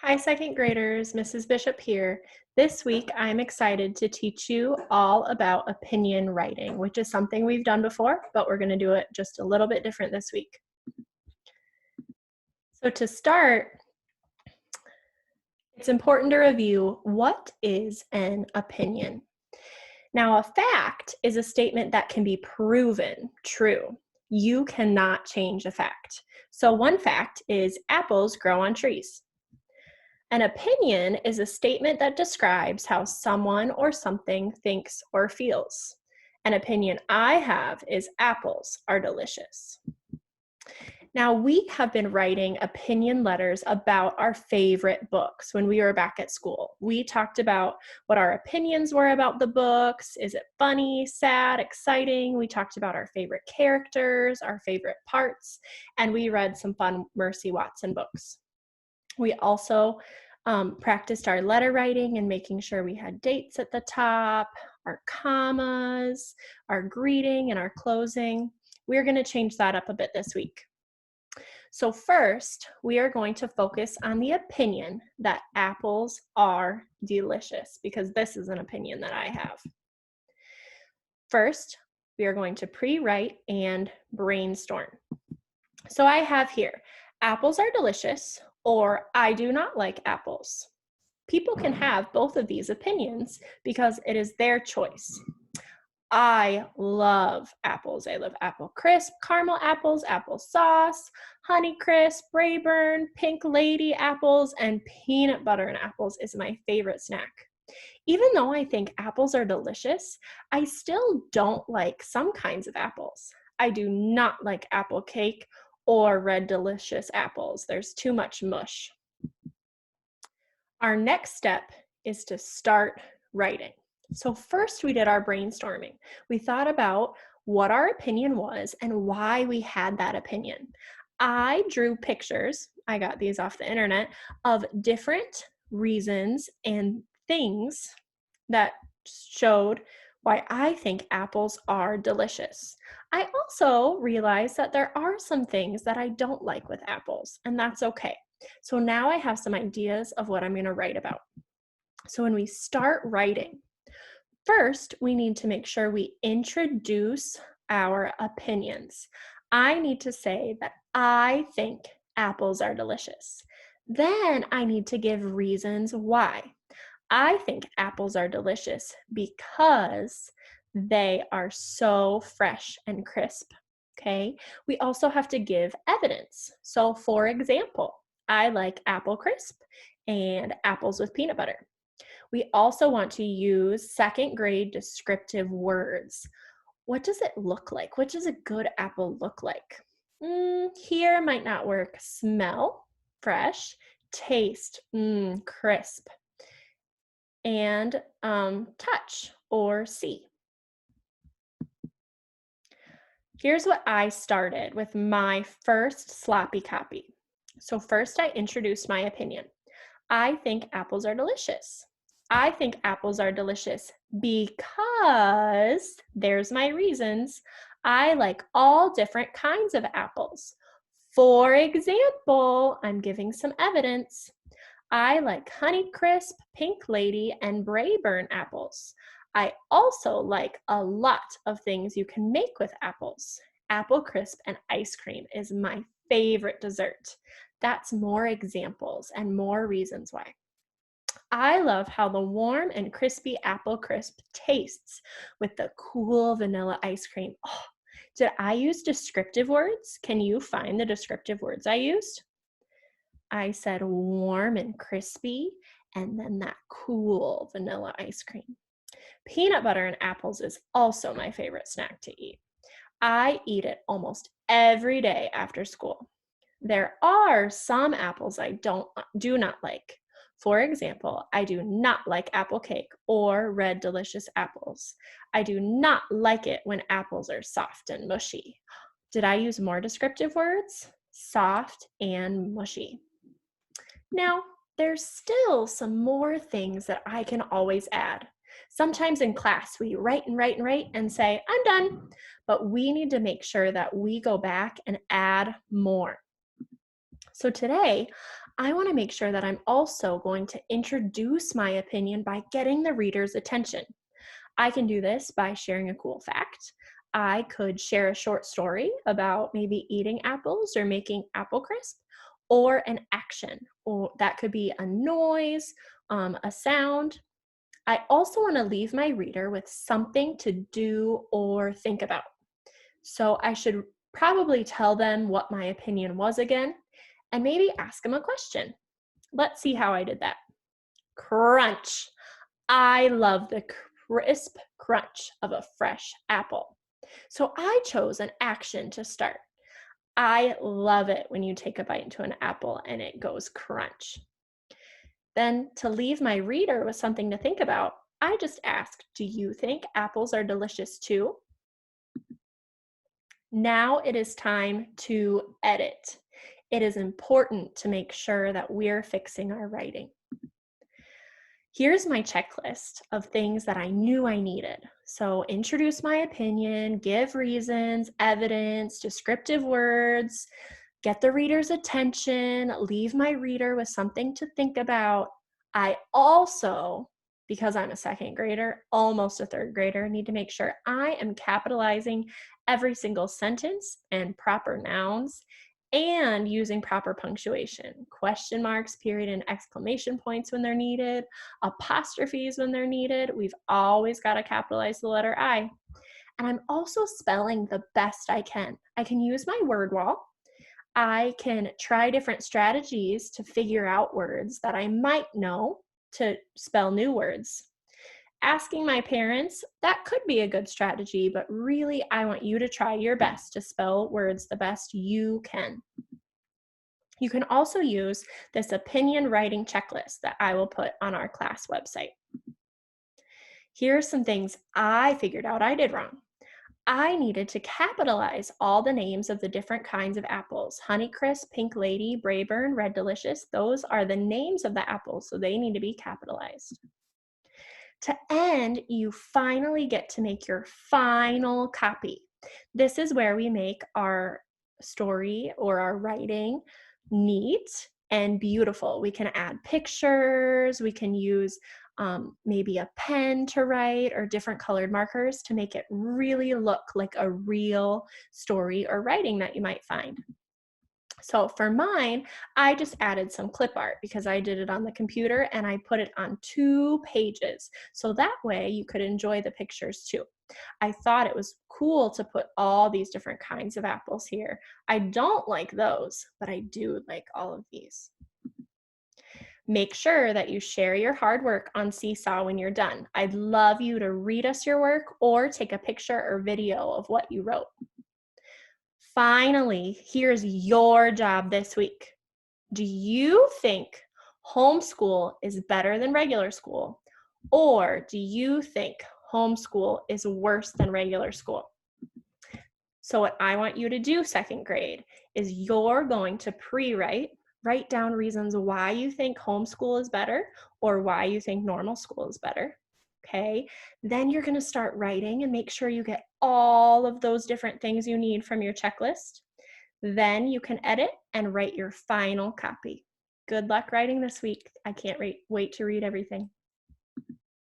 Hi, second graders, Mrs. Bishop here. This week, I'm excited to teach you all about opinion writing, which is something we've done before, but we're going to do it just a little bit different this week. So to start, it's important to review what is an opinion. Now, a fact is a statement that can be proven true. You cannot change a fact. So one fact is apples grow on trees. An opinion is a statement that describes how someone or something thinks or feels. An opinion I have is apples are delicious. Now, we have been writing opinion letters about our favorite books when we were back at school. We talked about what our opinions were about the books. Is it funny, sad, exciting? We talked about our favorite characters, our favorite parts, and we read some fun Mercy Watson books. We also practiced our letter writing and making sure we had dates at the top, our commas, our greeting, and our closing. We're going to change that up a bit this week. So first, we are going to focus on the opinion that apples are delicious, because this is an opinion that I have. First, we are going to pre-write and brainstorm. So I have here, apples are delicious, or I do not like apples. People can have both of these opinions because it is their choice. I love apples. I love apple crisp, caramel apples, apple sauce, honey crisp, Rayburn, pink lady apples, and peanut butter and apples is my favorite snack. Even though I think apples are delicious, I still don't like some kinds of apples. I do not like apple cake or red delicious apples. There's too much mush. Our next step is to start writing. So first we did our brainstorming. We thought about what our opinion was and why we had that opinion. I drew pictures, I got these off the internet, of different reasons and things that showed why I think apples are delicious. I also realized that there are some things that I don't like with apples, and that's okay. So now I have some ideas of what I'm going to write about. So when we start writing, first we need to make sure we introduce our opinions. I need to say that I think apples are delicious. Then I need to give reasons why. I think apples are delicious because they are so fresh and crisp, okay? We also have to give evidence. So for example, I like apple crisp and apples with peanut butter. We also want to use second grade descriptive words. What does it look like? What does a good apple look like? Here might not work. Smell, fresh. Taste, crisp. And touch or see. Here's what I started with my first sloppy copy. So first I introduced my opinion. I think apples are delicious. I think apples are delicious because, there's my reasons, I like all different kinds of apples. For example, I'm giving some evidence. I like Honeycrisp, Pink Lady, and Brayburn apples. I also like a lot of things you can make with apples. Apple crisp and ice cream is my favorite dessert. That's more examples and more reasons why. I love how the warm and crispy apple crisp tastes with the cool vanilla ice cream. Oh, did I use descriptive words? Can you find the descriptive words I used? I said warm and crispy, and then that cool vanilla ice cream. Peanut butter and apples is also my favorite snack to eat. I eat it almost every day after school. There are some apples I do not like. For example, I do not like apple cake or red delicious apples. I do not like it when apples are soft and mushy. Did I use more descriptive words? Soft and mushy. Now, there's still some more things that I can always add. Sometimes in class, we write and say, I'm done. But we need to make sure that we go back and add more. So today, I want to make sure that I'm also going to introduce my opinion by getting the reader's attention. I can do this by sharing a cool fact. I could share a short story about maybe eating apples or making apple crisp, or an action, or that could be a noise, a sound. I also want to leave my reader with something to do or think about. So I should probably tell them what my opinion was again, and maybe ask them a question. Let's see how I did that. Crunch. I love the crisp crunch of a fresh apple. So I chose an action to start. I love it when you take a bite into an apple and it goes crunch. Then, to leave my reader with something to think about, I just asked, do you think apples are delicious too? Now it is time to edit. It is important to make sure that we're fixing our writing. Here's my checklist of things that I knew I needed. So introduce my opinion, give reasons, evidence, descriptive words, get the reader's attention, leave my reader with something to think about. I also, because I'm a second grader, almost a third grader, need to make sure I am capitalizing every single sentence and proper nouns and using proper punctuation, question marks, period, and exclamation points when they're needed, apostrophes when they're needed. We've always got to capitalize the letter I. And I'm also spelling the best I can. I can use my word wall. I can try different strategies to figure out words that I might know to spell new words. Asking my parents, that could be a good strategy, but really I want you to try your best to spell words the best you can. You can also use this opinion writing checklist that I will put on our class website. Here are some things I figured out I did wrong. I needed to capitalize all the names of the different kinds of apples. Honeycrisp, Pink Lady, Brayburn, Red Delicious, those are the names of the apples, so they need to be capitalized. To end, you finally get to make your final copy. This is where we make our story or our writing neat and beautiful. We can add pictures, we can use maybe a pen to write or different colored markers to make it really look like a real story or writing that you might find. So for mine, I just added some clip art because I did it on the computer and I put it on 2 pages. So that way you could enjoy the pictures too. I thought it was cool to put all these different kinds of apples here. I don't like those, but I do like all of these. Make sure that you share your hard work on Seesaw when you're done. I'd love you to read us your work or take a picture or video of what you wrote. Finally, here's your job this week. Do you think homeschool is better than regular school? Or do you think homeschool is worse than regular school? So what I want you to do, second grade, is you're going to write down reasons why you think homeschool is better or why you think normal school is better. Okay, then you're going to start writing and make sure you get all of those different things you need from your checklist. Then you can edit and write your final copy. Good luck writing this week. I can't wait to read everything.